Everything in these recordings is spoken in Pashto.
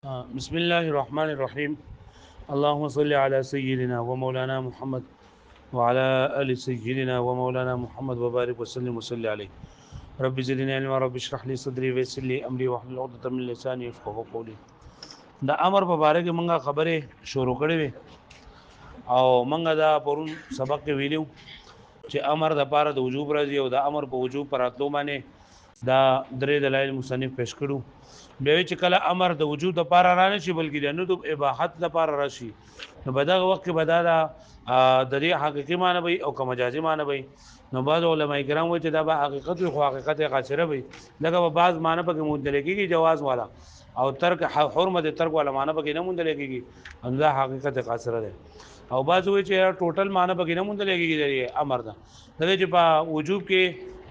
بسم الله الرحمن الرحيم. اللهم صل على سيدنا ومولانا محمد وعلى آل سيدنا ومولانا محمد وبارك وسلم وصلي عليه. رب زدني علما رب اشرح لي صدري ويسر لي امري واحلل عقدة من لساني يفقهوا قولي. دا امر په باره کې مونږه خبره شروع کړې وې او مونږه دا پرون سبق کې ویلو چې امر د پاره د وجوب راځي او دا امر په وجوب پر اتلو باندې دا درې دلایل مصنف پیش کړو. بیا چې کله امر د وجود د پاره را نه شي بلکې د ندب اباحت لپاره راشي نو په دغه وخت کې به دا د دې حقیقي معنی وي او کوم مجازي معنی وي. نو بعض علماء کرام وایي چې دا به حقیقت وي خو حقیقت قاصره وي لکه په بعض معنی په کې مندل کېږي جواز والا او ترک حرمت ترک والا معنی په کې نه مندل کېږي ان دا حقیقت قاصره ده. او بعض وایي چې ټوټل معنی په کې نه مندل کېږي د امر دا چې په وجوب کې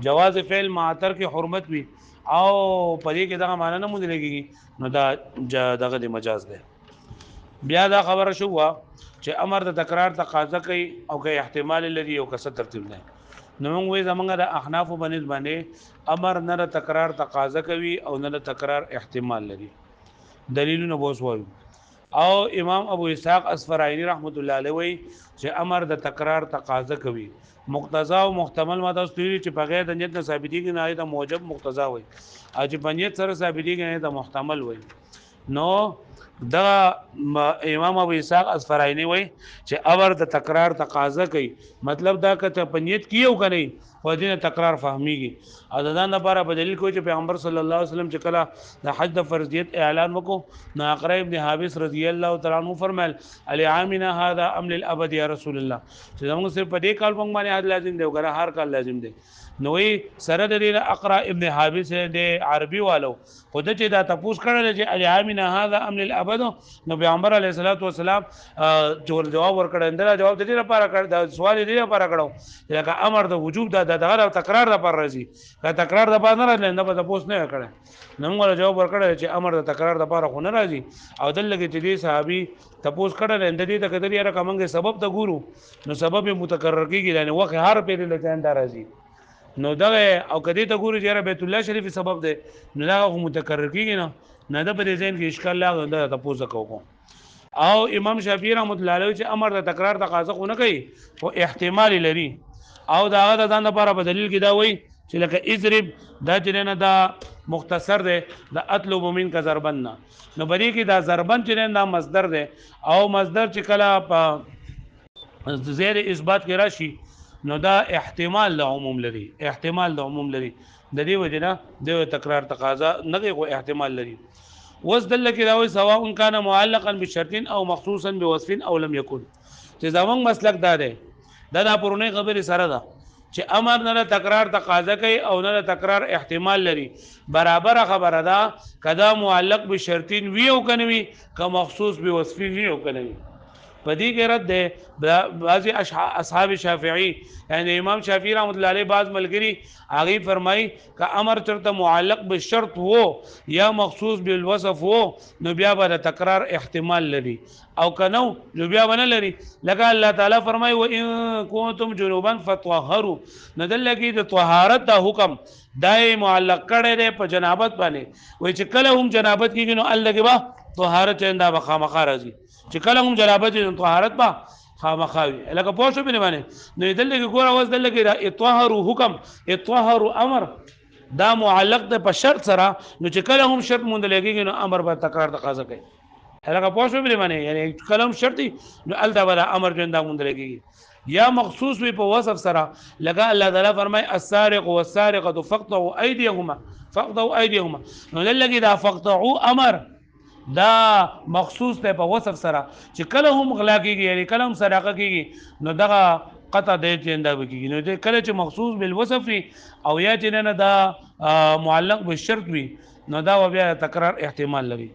جواز فعل مع ترک حرمت وي او پدې کې دغه معنی نه مونږ لګيږي نو دا دغه د مجاز ده. بیا دا خبره شو چې امر د تکرار تقاضا کوي او که احتمال لري او که څه ترتیب نه نو موږ وې زمونږ د احناف باندې امر نه د تکرار تقاضا کوي او نه د تکرار احتمال لري. دلیلونه بوس وایو او امام ابو اسحاق اصفرائینی رحمت الله علیه وی چې امر د تکرار تقاضا کوي مقتضا او محتمل ماده استوری چې بغیر د نیت نه ثابتېږي نه د موجب مقتضا وي او چې په نیت سره ثابتېږي نه د محتمل وي. نو دا امام ابو اسحاق اصفرائینی وی چې امر د تکرار تقاضا کوي مطلب دا کته په نیت کیو کني خو دې تکرار فهميږي او د ځان لپاره په دلیل کوي چې پیغمبر صلی الله علیه وسلم چې کله د حج د فرضیت اعلان وکړو نو اقرا ابن حابس رضی الله تعالی عنہ فرمایل علی عامنا هذا امن الابد یا رسول الله چې موږ صرف په دې کال باندې حج لازم دی وګره هر کال لازم دی. نو سره د اقرا ابن حابس د عربي والو خود چې دا تپوس کړل چې علی عامنا هذا امن الابد نو پیغمبر علیه الصلاۃ والسلام جواب ورکړ اندره جواب د دې لپاره کړ دا سوال دې لپاره کړو چې امر د وجوب د دغه تکرار د پر راځي که تکرار د پاره نه راځي نه په تاسو نه کړه نو موږ جواب ورکړل چې امر د تکرار د پاره خو نه راځي او دلته چې دې صحابي تاسو کړل اند دې ته کتري را کومه سبب ته ګورو نو سبب متکرر کیږي یعنی وخت هر پیری لته اند راځي نو دغه او کدی ته ګورو چې بیت الله شریف سبب ده نو دا متکرر کیږي نه د په ذهن کې اشکال لا ده تاسو کوو. او امام شافعی رحمۃ اللہ علیہ چې امر د تکرار تقاضا خو نه کوي او احتمال لري او داغه د ځان لپاره په دلیل کې دا وایي چې لکه اضرب دا چې نه دا مختصر ده د اطلب من کا ضربن نو بری کې دا ضربن چې نه مصدر ده او مصدر چې کله په زیر اثبات کې راشي نو دا احتمال د عموم لري احتمال د عموم لري د دې وجه نه د تکرار تقاضا نه کوي احتمال لري. وس دل کې دا وایي سواء کان معلقا بشرط او مخصوصا بوصف او لم يكن چې زمونږ مسلک دا ده دا پرونه خبره سره ده چې امر نه تکرار تقاضا کوي او نه تکرار احتمال لري برابر خبره ده کدا معلق بشرطین وی او کنوي که مخصوص بوصف وی او کنوي. پدې کې رد ده بعضی اصحاب شافعی یعنی امام شافعی رحمۃ اللہ علیہ بعض ملګری هغه فرمای ک امر چرته معلق بالشرط وو یا مخصوص بالوصف وو نو بیا به تکرار احتمال لري او کنو نو بیا ونه لري لکه الله تعالی فرمای و ان کنتم جنوبا فطهروا ندل کې د طهارت د حکم دای معلق کړي ده په جنابت باندې وای چې کله هم جنابت کېږي نو الله کې با طهارت انده بخامخ راځي چې کله هم جنابت طهارت با خامخاوي لکه پوه شو بنه باندې نو دلته کې ګور اواز دلته کې اطهارو حکم اطهارو امر دا معلق ده په شرط سره نو چې کله هم شرط مونږ لګيږي نو امر به تکرار تقاضا کوي لکه پوه شو بنه باندې یعنی کلام شرطي نو الدا ولا امر جندا مونږ لګيږي یا مخصوص وي په وصف سره لکه الله تعالی فرمای السارق والسارقه فقطعوا ايديهما نو لګي دا فقطعوا امر دا مخصوص ته په وصف سره چې کله هم غلا کیږي یعنی کله هم سرقه کیږي نو دغه قطع دی چې انده کیږي نو کله چې مخصوص بالوصف او یا چې نه دا معلق بالشرط وي نو دا بیا تکرار احتمال لري.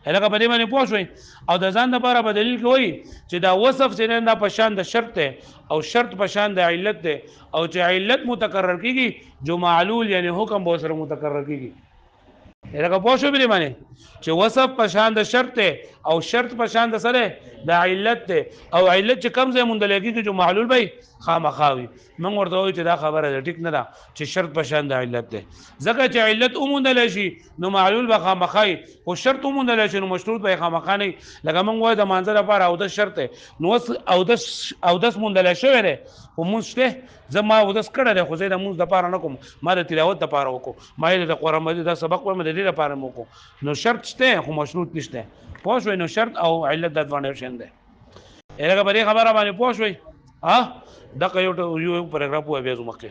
هغه په دې باندې پوه شوي او د ځان لپاره په دلیل کې وایي چې دا وصف چې نه دا په شان د شرط ده او شرط په شان د علت ده او چې علت متکرر کیږي جو معلول یعنی حکم به سره متکرر کیږي. هغه پوه شو به معنی چې وصف په شان د شرط او شرط په شان د سره د علت او علت چې کم ځای مونږ لګي چې معلول وي خامخاوي من ورته وایو چې دا خبره ده ټیک نه ده چې شرط په شان د علت ده ځکه چې علت اوموندل شي نو معلول به خامخای او شرط اوموندل شي نو مشروط به خامخا نه لکه موږ وایو د مانځه لپاره او د شرط نو او دس موندل شوی دی او مونږ شته زما او دس کړه ده خو زه د مونږ لپاره نه کوم ما د تلاوت لپاره وکړو ما د قرآن مجید د سبق په مدې لپاره مو کو نو شرط شته خو مشروط نشته پوه شوي نو شرط او علت د دوه شین ده هغه به خبره باندې پوه شوي دغه یو پاراګراف وای بیا زمکه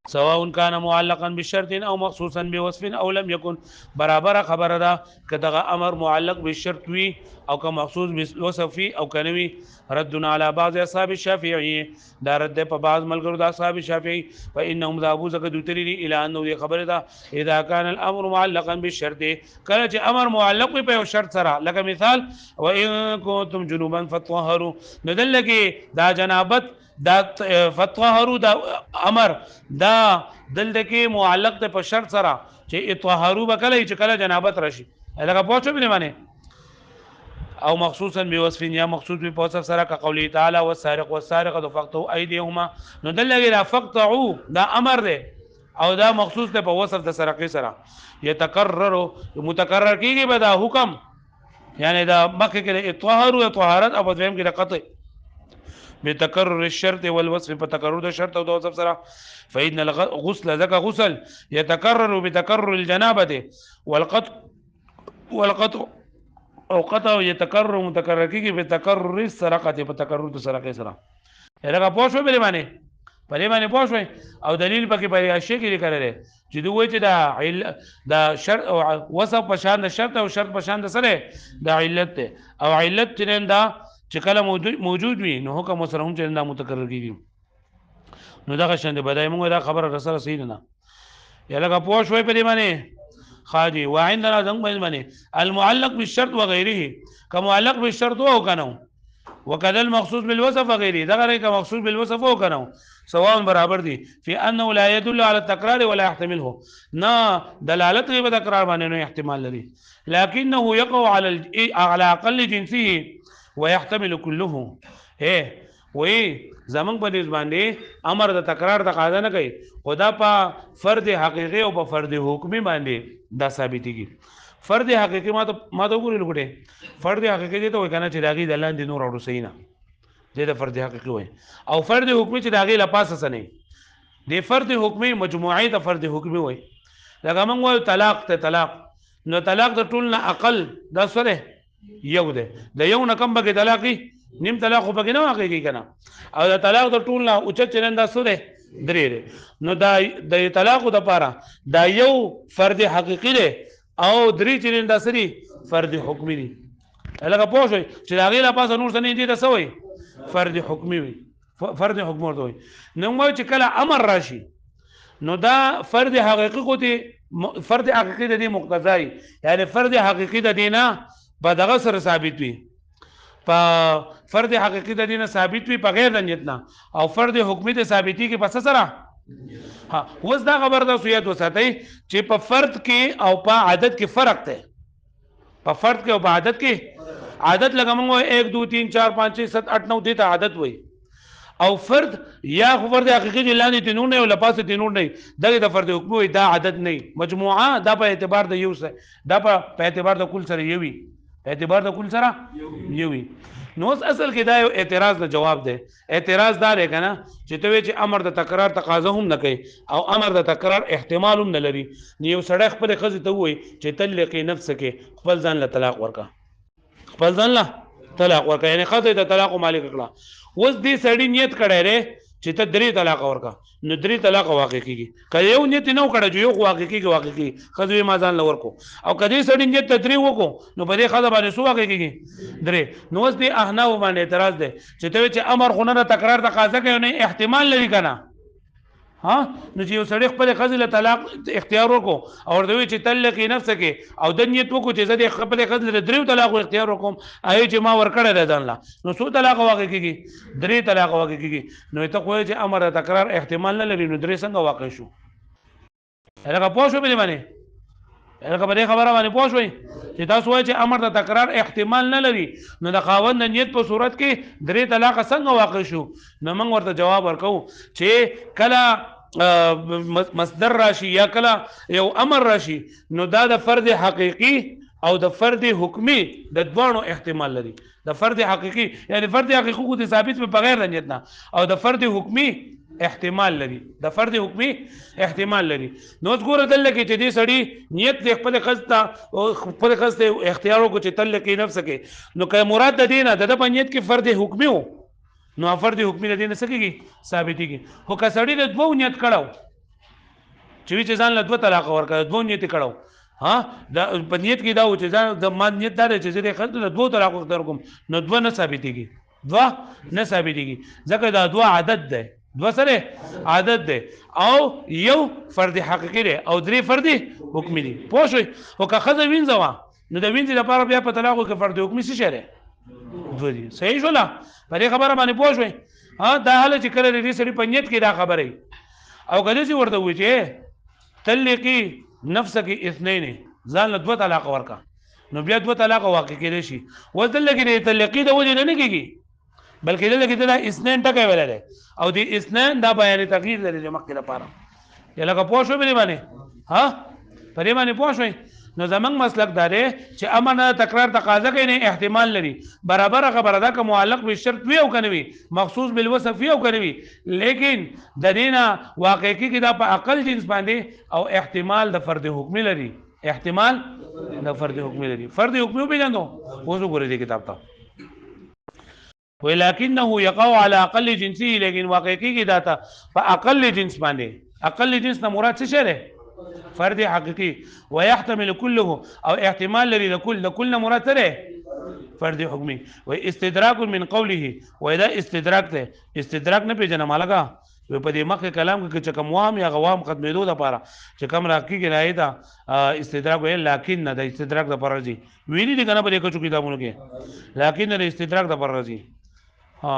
سواء كان معلقا بشرط او مخصوصا بوصف او لم يكن برابر خبر ده کدغه امر معلق بالشرط وي او که مخصوص بوصف او کنوي رد على بعض اصحاب الشافعي دا رد په بعض ملګرو د اصحاب الشافعي فانهم ذهبوا زكدتري الى انه خبر ده اذا كان الامر معلقا بالشرط کله چې امر معلق په شرط سره لکه مثال وان كنتم جنوبا فطهروا ندلګي دا جنابت دا فتطهروا دا امر دا دلته کې معلق ته په شرط سره چې اطهروا بکله چې کله جنابت راشي لکه پوښتنه به معنی او مخصوصا بوصف یا مخصوص به وصف سره کا قولی تعالی والسارق والسارقه فقطعوا ايديهما نو دلته کې فقطعوا دا امر ده او دا مخصوص ته په وصف د سرقې سره يتکرر متکرر کیږي به دا حکم یعنی دا مکه کې اطهروا طهارت او دویم کې قطع بتكرر الشرط والوصف بتكرر الشرط والوصف سره فإن الغسل ذكى غسل يتكرر بتكرر الجنابة والقطع او قطع يتكرر متكرر کیږي بتكرر السرقة بتكرر السرقة سره هغه پوښوي بل معنی پوښوي او دلیل پکې په شی کې لیکل چې دوی چې دا شرط او وصف په شان د شرط او شرط په شان د سره د علت او علت ترنده چې کله موجود وي نو حکم سره هم چې دا متکرر کیږي نو دا شان د بدای موږ دا خبره رسره صحیح نه یا لکه پوه شوي په دې باندې خاجي وعندنا ذنب باندې المعلق بالشرط وغيره كمعلق بالشرط او کنه وكذا المخصوص بالوصف وغيره دا غره كمخصوص بالوصف او کنه سواء برابر دي في انه لا يدل على التكرار ولا يحتمله نا دلالت غير تکرار باندې نو احتمال لري لكنه يقع على اقل جنسه ويحتمل كله وی زمنګ په دې باندې امر د تکرار تقاضا نه کوي خدا په فرد حقيقي او په فرد حکمي باندې دا ثابتيږي فرد حقيقي ما ته وګورئ لګټه فرد حقيقي ته وای کنه چې داغي د لاندې نور اورو صحیح نه د فرد حقيقي وای او فرد حکمي چې داغي لپاسه سنې د فرد حکمي مجموعي د فرد حکمي وای لکه موږ وای طلاق نو طلاق د ټول نه اقل د سره یو ده د یو نه کم به طلاقي نیم طلاق په کې نه واقع کنه او د طلاق د ټول نه اوچت چرند سره درې نو دا د طلاق د پاره دا یو فرد حقيقي ده او درې چرند سری فرد حکمي دي لکه پوه شئ چې دا غیله پاسه نور څه نه دي تاسو وي فرد حکمي وي فرد حکم ورته وي نو موږ چې کله امر راشي نو دا فرد حقيقي کوته فرد حقيقي د دې مقتضای یعنی فرد حقيقي د دینه په دغه سره ثابت وي په فرد حقيقي د دینه ثابت وي په غیر د نیت نه او فرد حکمي د ثابتي کې پس سره اوس دا خبر د سویت وساتئ چې په فرد کې او په عادت کې فرق دی په فرد کې او په عادت کې عادت لګمږه 1 2 3 4 5 6 7 8 9 دې ته عادت وي او فرد یا فرد حقيقي د لاندې تنور نه او لپاسه تنور نه دغه د فرد حکمي دا عادت نه مجموعه دا په اعتبار د یو سره دا په اعتبار د کل سره یوي اعتبار د کل سره یوي نو اصل کې دا یو اعتراض د جواب دی اعتراض دا دی کنه چې ته چې امر د تکرار تقاضا هم نه کوي او امر د تکرار احتمال هم نه لري یو سړی خپل خزي ته وای چې طلقي نفس کې خپل ځان له طلاق ورکا خپل ځان له طلاق ورکا یعنی خزي د طلاق مالک کړه اوس دې سړی نیت کړی ری چې ته درې طلاق ورکا نو درې طلاق واقع کیږي کله یو نیت نه وکړه چې یو واقع کیږي خزوی ما ځان لور کو او کدی سړی نیت ته درې وکړو نو په دې خزه باندې سو واقع کیږي درې نو اوس دې احناف باندې اعتراض دی چې ته چې امر خونه تکرار تقاضا کوي نه احتمال لري کنه ها نو چې یو سړی خپل خزې له طلاق اختیار وکړو او ورته وی چې طلقي نفس کې او د نیت وکړو چې زه د خپل خزې له درې طلاق اختیار وکم آی چې ما ورکړه ده ځان لا نو څو طلاق واقع کیږي درې طلاق واقع کیږي نو ته کوی چې امر تکرار احتمال نه لري نو درې څنګه واقع شو هغه پوه شو به باندې لکه په دې خبره باندې پوه شوئ چې تاسو وایئ چې امر د تکرار احتمال نه لري نو د خاوند د نیت په صورت کې درې طلاق څنګه واقع شو نو موږ ورته جواب ورکوو چې کله مصدر راشي یا کله یو امر راشي نو دا د فرد حقیقي او د فرد حکمی د دوانو احتمال لري د فرد حقیقي یعنی فرد حقیقي کو ثابت په بغیر د نیت نه او د فرد حکمی احتمال لري د فرد حکمی احتمال لري نو ګوره دلته کې چې دې سړی نیت د خپل قصد او خپل قصد اختیارو کو چې تل کې نفس کې نو که مراد د دینه د په نیت کې فرد حکمی وو نو فرد حکمی د دینه سکیږي ثابتېږي خو که سړی د دوه نیت کړو چې ځان له دوه طلاق ورکړ دوه نیت کړو ها د په نیت کې دا و چې ځان د ما نیت دا چې زه خلک د دوه طلاق ورکړ کوم نو دوه نه ثابتېږي دوه نه ثابتېږي ځکه دا دوه عدد ده دوه سره عادت ده او یو فرد حقیقي ده او درې فرد حکمي دي پوه شئ او که ښځه وینځوه نو د وینځې لپاره بیا په طلاقو کې فرد حکمي څه شی دی دوه دي صحیح شوله په دې خبره باندې پوه شئ دا حاله چې کله د دې سړي په نیت کې دا خبره او که داسې ورته ووایي چې طلقي نفسک اثنین ځان له دوه طلاق ورکړه نو بیا دوه طلاق واقع کېدای شي اوس دلته کې د طلقي د وجې نه کېږي بلکې دلته کې دا اثنین ټکی ویلی دی او د اثنین دا بیان تغییر لري د مخکې لپاره یا لکه پوه شوئ په دې باندې ها په دې باندې پوه شوئ نو زمونږ مسلک دا دی چې امر نه تکرار تقاضا کوي نه احتمال لري برابره خبره ده که معلق بالشرط وي او که نه وي مخصوص بالوصف وي او که نه وي لیکن د دې نه واقع کېږي دا په اقل جنس باندې او احتمال د فرد حکمي لري احتمال د فرد حکمي لري فرد حکمي وپېژنو اوس وګورئ دې کتاب ته ولكنه يقع على اقل جنسه لیکن واقع کېږي دا ته په اقل جنس باندې اقل جنس نه مراد څه شی دی فرد حقیقي ويحتمل كله او احتمال لري د كل مراد څه فرد حکمي و استدراك من قوله و اذا استدراك ته استدراك نه پیژنه مالګه په دې مخکې کلام کې چې کوم وام یا غوام ختمېدو لپاره چې کوم راکېږي راځي دا استدراک ویل لکن نه د استدراک د پر راځي ویلي دي کنه په دې کچو کتابونو کې لکن د استدراک د پر راځي ها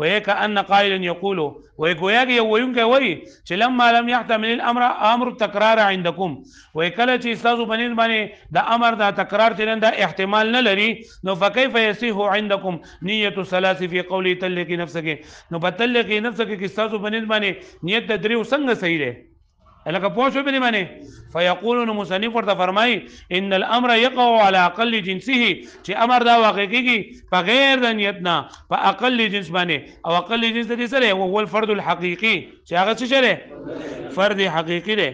وكأن قائلا يقول ويقول وينك وي لما لم يحتمل الامر امر التكرار عندكم وكله چې استاذ بنين باندې دا امر دا تکرار تلند احتمال نه لري نو فكيف يصيح عندكم نيه ثلاث في قول تلقي نفسك نو بتلقي نفسك کې استاذ بنين باندې نیت د دریو څنګه صحیح ده لکه پوه شو بني باندې فيقولون مصنف ورته فرمای ان الامر يقع على اقل جنسه چې امر دا واقع کیږي په غیر د نیت نه په اقل جنس باندې او اقل جنس د دې سره هو الفرد الحقيقي چې هغه څه شری فرد حقيقي دی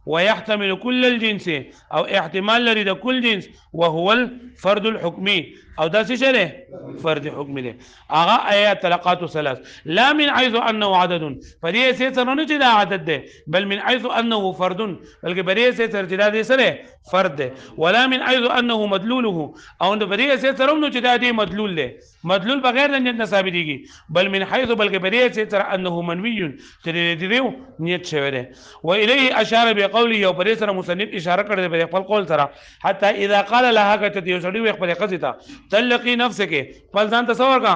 ويحتمل كل الجنس او احتمال لري د كل جنس وهو الفرد الحكمي او دا څه شری فرد حکمي دی هغه آیات طلقات ثلاث لا من حيث انه عدد فدې څه سره نه چې دا عدد دی بل من حيث انه فرد بلکې بلې څه سره چې دا دې سره فرد دی ولا من حيث انه مدلوله او د بلې څه سره نه چې دا دې مدلول دی مدلول بغیر د نیت نه ثابتېږي بل من حيث بلکې بلې څه سره انه منوي چې دې نیت شوی دی واليه اشار بقوله او بلې سره مصنف اشاره کړی دی په خپل قول سره حتى اذا قال لها کته یو سړی خپل قصیده تلقي نفسك خپل ځان تصور کا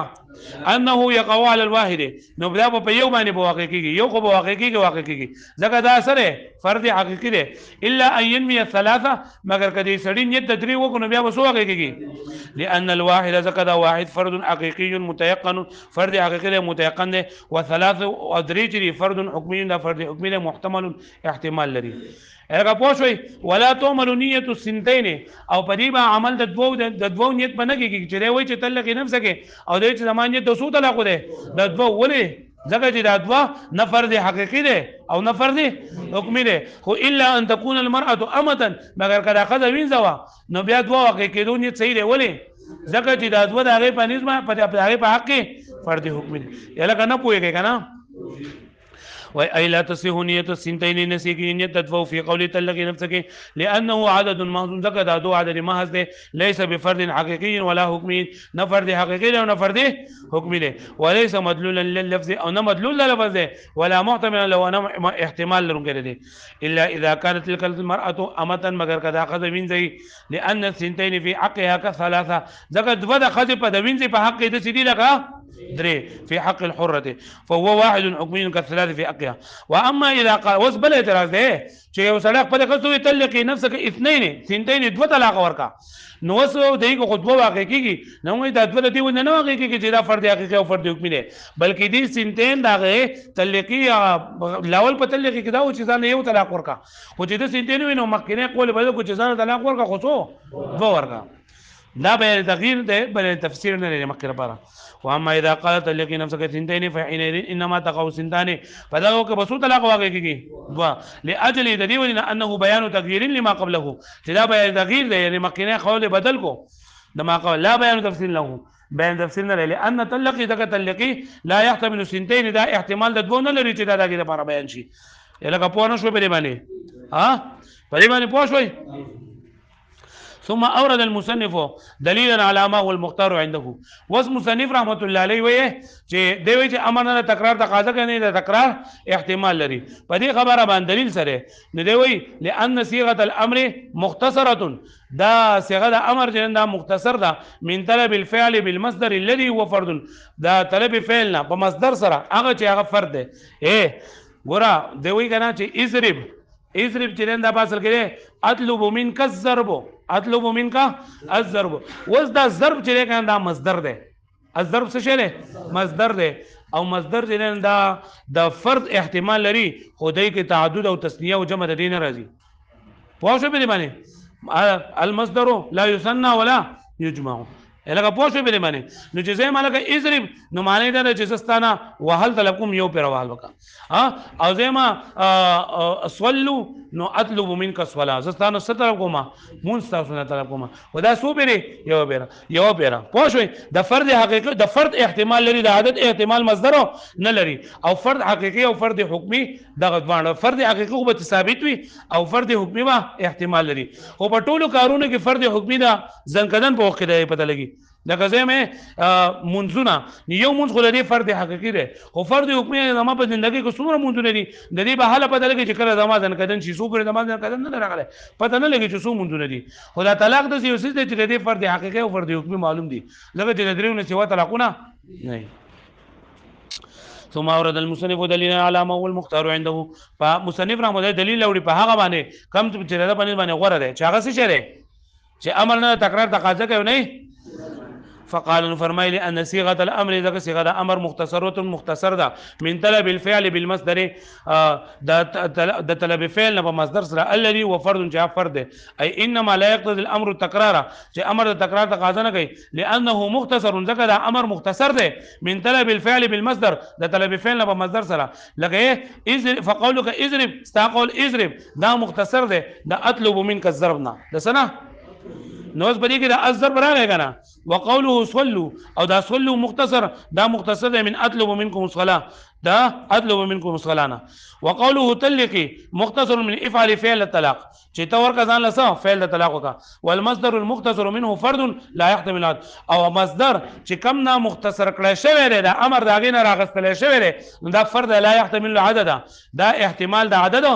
انه يقع على الواحد نو بیا په یو باندې واقع کیږي یو خو واقع کیږي ځکه دا سره فرد حقیقي دی الا ان ينمي الثلاثه مگر کدي سړی نیت د درې وکړو بیا وسو واقع کیږي لان الواحد ځکه دا واحد فرد حقيقي متيقن فرد حقيقي متيقن دی وثلاث او درې چې فرد حکمي دا فرد حکمي محتمل احتمال لري هغه پوښوي ولا تعمل نيه السنتين او پدې با عمل د دوو نیت بنګي چې دی وای چې تلقي نفسه کې او د زمانه د سو طلاق ده د دوه ولې ځکه چې دا دوه نه فرد حقيقي ده او نه فرد حکمي ده خو الا ان تكون المراه امه مگر کله خذ وینځوا نو بیا دوه واقع کېدو نیت صحیح ده ولې ځکه چې دا دوه د هغه په نسبت په هغه په حق کې فرد حکمي ده یلا کنه پوهیږي کنه وأي لا تصح نية السنتين نسيك نية تدفع في قول تلقي نفسك لأنه عدد محض ذكر دو عدد محض ليس بفرد حقيقي ولا حكمي نفرد حقيقي ولا نفرد حكمي وليس مدلولا لللفظ أو مدلول للفظ ولا محتملا لو أنا احتمال لرنجر إلا إذا كانت تلك المرأة أمة مگر قد أخذ من زي لأن السنتين في حقها كثلاثة ذكر دفع خذ قد من زي بحق دسيدي لك دري في حق الحرة فهو واحد حكمي كالثلاث في حقها. واما اذا قال وسبل اعتراض ده چې یو سړی خپل کسو يطلق نفسك اثنين ثنتين دو طلاق ورکا نو وسو دغه خطبه واقع کیږي نو دا دوه دی ونه واقع کیږي چې دا فرد حقیقي او فرد حکمي دی بلکې دي ثنتين دغه تلقي لاول په تلقي کې دا و چې ځان یو طلاق ورکا خو چې د ثنتين وینو مخکنه قول بل کو چې ځان طلاق ورکا خو څو دو ورکا دا به تغییر ده بل تفسیر نه لري مخکره لپاره. واما اذا قالت تلقي نفسك ثنتين فحينئذ انما تقع ثنتان فدغه که بسو طلاق واقع کیږي دوا لاجل دلیل انه بیان تغییر لما قبله چې دا بیان تغییر ده یعنی مخکنه قول بدل کو د ما قول لا بیان تفسیر له بیان تفسیر نه لري ان تلقي دغه تلقي لا يحتمل ثنتين دا احتمال د دوه نه لري چې دا دغه لپاره بیان شي لکه پوه نه شو په دې باندې ها په دې باندې پوه شوي. ثم اورد المصنف دليلا على ما هو المختار عنده. وس مصنف رحمت الله علیه وی چې دوی چې امر نه تکرار تقاضا کوي د تکرار احتمال لري په دې خبره باندې دلیل سره نو دوی لان صيغه الامر مختصره دا صيغه د امر چې دا مختصر ده من طلب الفعل بالمصدر الذي هو فرد دا طلب فعل نه په مصدر سره هغه چې هغه فرد ده ګورا دوی کنه چې اضرب چې دا باصل کړي اطلب منك الضرب اطلب منك الضرب وز دا ضرب چې کنه دا مصدر ده الضرب څه شی ده مصدر ده او مصدر چې دا د فرد احتمال لري خدای کې تعدد او تثنیه او جمع د دین راځي پوه شو به باندې المصدر لا يثنى ولا يجمع لکه پوه شو به باندې نو چې زه مالکه اضرب نو معنی دا چې زستانه وهل طلبكم یو پر وهل وکا او زه ما صلوا نو اطلب منك الصلاه زستانه ستر کوما مونږ تاسو نه طلب کوما ودا سو بیره یو بیره پوه شو د فرد حقیقي د فرد احتمال لري د عدد احتمال مصدر نه لري او فرد حقیقي او فرد حکمی دغه ځوان فرد حقیقي به ثابت وي او فرد حکمی به احتمال لري او په ټولو کارونو کې فرد حکمی دا ځنکدن په وخت کې پته لګي لکه زمه منځونه یو منځ غلدي فرد حقیقي دی خو فرد حکمي زما په ژوندۍ کې څومره منځونه دي د دې به حاله پته لګي چې کله زما ځن کدن شي څو پر زما ځن کدن نه راغله پته نه لګي چې څو منځونه دي خو دا طلاق د یو څه دی چې د فرد حقیقي او فرد حکمي معلوم دي لکه چې د دریو نه سوا طلاقونه نه. ثم اورد المصنف دليلا على ما هو المختار عنده فمصنف رحمه الله دلیل لوري په هغه باندې کم چې د باندې غوړه ده چې هغه څه شری چې عمل نه تکرار تقاضا کوي نه فقال فرمایلی ان صيغه الامر ذکر صيغه الامر مختصر ده من طلب الفعل بالمصدر د طلب فعل په مصدر سره الذي هو فرد جاء فرد اي انما لا يقتضي الامر التكرار چې امر د تکرار تقاضا نه کوي لانه مختصر ذکر امر مختصر ده من طلب الفعل بالمصدر د طلب فعل په مصدر سره لکه اذ فقولك اضرب استقول اضرب دا مختصر ده د اطلب منك الضربنا د سنه نو اس بدی کې دا الضرب راغی کنه وقوله صلوا او دا صلوا مختصر دا مختصر ده من اطلب منكم الصلاه دا اطلب منكم الصلاه وقوله تلقي مختصر من افعل فعل الطلاق چې تور کزان لسه فعل الطلاق وکا والمصدر المختصر منه فرد لا يحتمل او مصدر چې کم نه مختصر کړی شوی دی دا امر دا غینه راغستل شوی دی دا فرد لا يحتمل عدد دا احتمال د عدد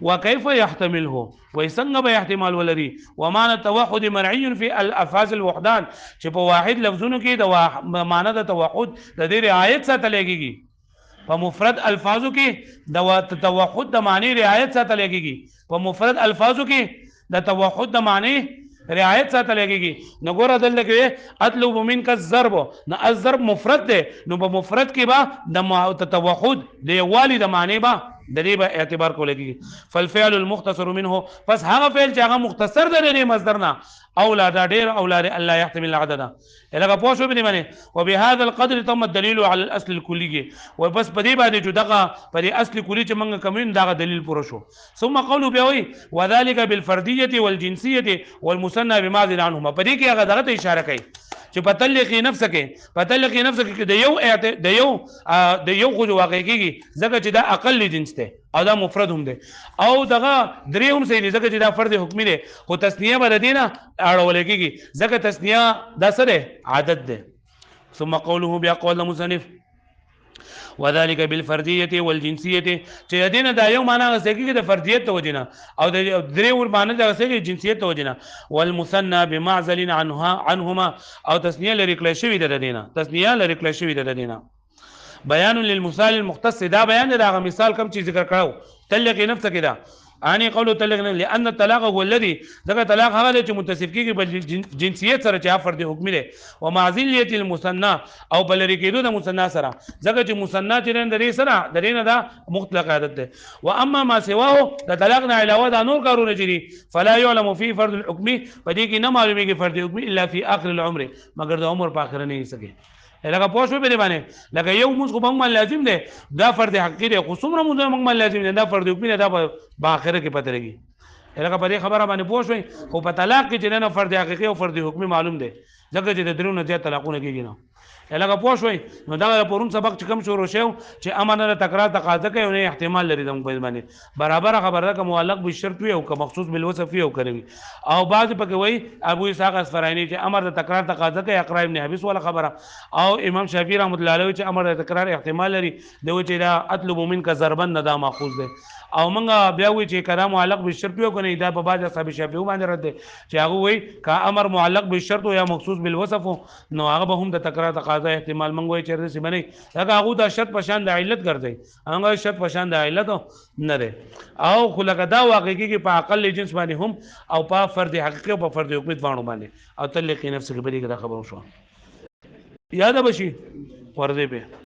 وكيف يحتمله ويسنغ به احتمال ولري ومعنى التوحد مرعي في الالفاظ الوحدان چې په واحد لفظونو کې د معنی د توحد د دې رعایت ساتل کېږي په مفرد الفاظو کې د توحد د معنی رعایت ساتل کېږي په مفرد الفاظو کې د توحد د معنی رعایت ساتل کېږي نو ګوره دلته کې اطلب منك الضرب نو الضرب مفرد ده نو په مفرد کې به د توحد د یوالي د معنی به د دې به اعتبار کول کېږي فالفعل المختصر منه پس هغه فعل چې هغه مختصر ده د مصدر نه اولاد ډیر اولاد الله يحتمل العدد لکه پوه شو به معنی وبهذا القدر تم الدليل على الاصل الكلي وبس په دې باندې چې دغه په دې اصل کلی چې موږ کوم دغه دلیل پوره شو ثم قولوا به وذلك بالفرديه والجنسيه والمثنى بما ذل عنهما په دې کې هغه دغه اشاره کوي چې پتلقي نفسك د یو خو واقع کېږي ځکه چې دا اقل جنس ده او دا مفرد هم ده او دغه درې هم صحیح ځکه چې دا فرد حکمی ده خو تسنیه بل دینه اړول کېږي ځکه تسنیه دا سره عادت ده. ثم قوله بیا قول المصنف وذلك بالفرديه والجنسيه چې دینه دا یو معنا غسېږي د فردیت توجنه او د درې ور معنا د غسېږي جنسیت توجنه والمثنى بمعزل عنهما او تسنیه لري کله شوی د دینه تسنیه لري کله شوی د دینه بیان للمثال المختص دا بیان دا مثال کم چیز ذکر کړو تلق نفسه کده اني قول طلاق لان الطلاق هو الذي ذکر طلاق هغه چې متصف کیږي بل جنسیت سره چې فرد حکم لري او معزلیت المثنى او بل ریکیدو د مثنى سره ځکه چې مثنى چې د دې سره د دې نه دا مطلق عادت ده و اما ما سواه د طلاق نه علاوه د نور کارونه چې فلا يعلم فيه فرد الحكم پدې کې نه معلومیږي فرد حکم الا في اخر العمر مگر د عمر په اخر نه سکے لکه پوه شو به باندې لکه یو موږ کوم لازم ده دا فرد حقیقي ده خو څومره موږ لازم ده دا فرد حکم ده په اخره کې پته لګي لکه په دې خبره باندې پوه شوي خو په طلاق کې چې نه فرد حقیقي او فرد حکم معلوم ده ځکه چې د درو نه زیات طلاقونه کېږي نه لکه پوه شوي نو دا پرون سبق چې کوم شروع شو چې امر نه تکرار تقاضا کوي نه احتمال لري د موږ باندې برابر خبره ده که معلق به شرط وي او که مخصوص بالوصف وي او کوي او بعض پکې وایي ابو اسحاق اصفهانی چې امر د تکرار تقاضا کوي اقرا ابن حبیس ولا خبره او امام شافعی رحمۃ اللہ علیہ چې امر د تکرار احتمال لري دوی چې دا اطلب منک ضربا نه دا ماخوذ ده او موږ بیا وی چې کلام معلق بالشرط یو کنه دا په باج اصحاب شافعی باندې رد چې هغه وی کا امر معلق بالشرط یا مخصوص بالوصف نو هغه به هم د تکرار تقاضا احتمال موږ وی چې رسې بنئ هغه هغه د شرط په شان د علت ګرځي هغه شرط په شان د علت نه ده او خلک دا واقع کې په اقل جنس باندې هم او په فرد حقیقي او په فرد حکم باندې او تلقي نفس کې بری دا خبرو شو یاد بشي ورده به